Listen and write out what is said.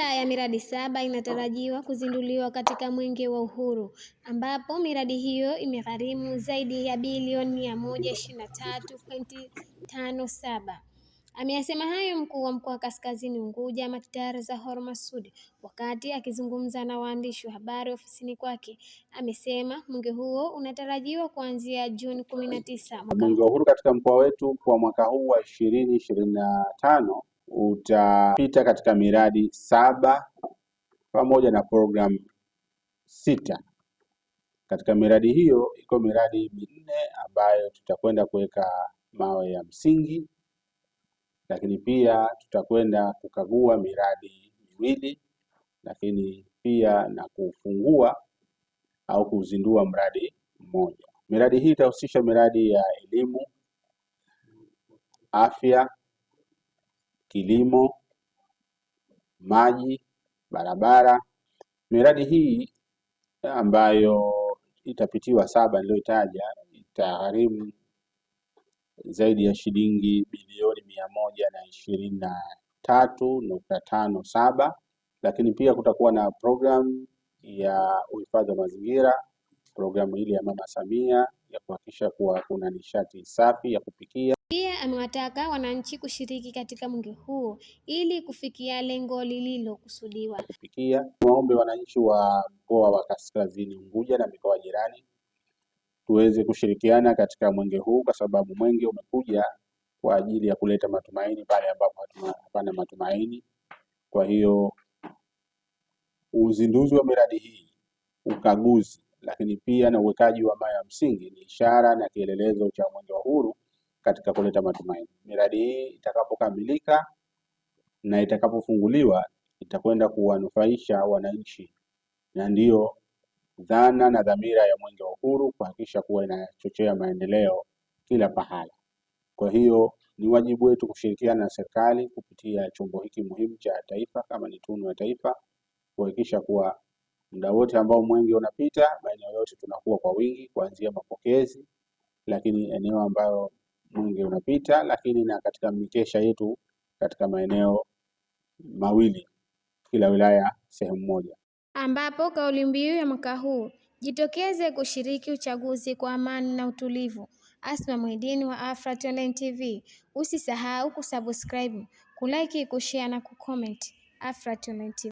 Jumla ya miradi 7 inatarajiwa kuzinduliwa katika Mwenge wa Uhuru, ambapo miradi hiyo imegharimu zaidi ya bilioni 123.57. Ameyasema hayo mkuu wa mkoa wa Kaskazini Unguja Makdar Zahor Masoud wakati akizungumza na waandishi wa habari ofisini kwake. Amesema mwenge huo unatarajiwa kuanzia Juni 19 mwaka Mwenge wa Uhuru katika mkoa wetu kwa mwaka huu wa 2025 utapita katika miradi 7 pamoja na programu 6. Katika miradi hiyo iko miradi minne ambayo tutakwenda kuweka mawe ya msingi, lakini pia tutakwenda kukagua miradi miwili, lakini pia na kufungua au kuzindua mradi mmoja. Miradi hii itahusisha miradi ya elimu, afya, kilimo, maji, barabara. Miradi hii ambayo itapitiwa 7 niliyotaja itagharimu zaidi ya shilingi bilioni 123.57, lakini pia kutakuwa na programu ya uhifadhi wa mazingira, programu ile ya Mama Samia ya kuhakikisha kuwa kuna nishati safi ya kupikia. Pia amewataka wananchi kushiriki katika mwenge huo ili kufikia lengo lililokusudiwa. Waombe wananchi wa mkoa wa Kaskazini Unguja na mikoa jirani tuweze kushirikiana katika mwenge huu, kwa sababu mwenge umekuja kwa ajili ya kuleta matumaini pale ambapo hapana matumaini. Kwa hiyo uzinduzi wa miradi hii, ukaguzi, lakini pia na uwekaji wa mawe ya msingi ni ishara na kielelezo cha mwenge wa uhuru katika kuleta matumaini. Miradi hii itakapokamilika na itakapofunguliwa itakwenda kuwanufaisha wananchi, na ndiyo dhana na dhamira ya mwenge wa uhuru, kuhakikisha kuwa inachochea maendeleo kila pahala. Kwa hiyo ni wajibu wetu kushirikiana na serikali kupitia chombo hiki muhimu cha taifa kama ni tunu ya taifa, kuhakikisha kuwa muda wote ambao mwenge unapita maeneo yote tunakuwa kwa wingi, kuanzia mapokezi, lakini eneo ambayo mwenge unapita, lakini na katika mikesha yetu katika maeneo mawili kila wilaya sehemu moja, ambapo kauli mbiu ya mwaka huu jitokeze kushiriki uchaguzi kwa amani na utulivu. Asma Muhidini wa Afrat Online TV. Usisahau kusubscribe, kulike, kushare na kucomment. Afrat Online TV.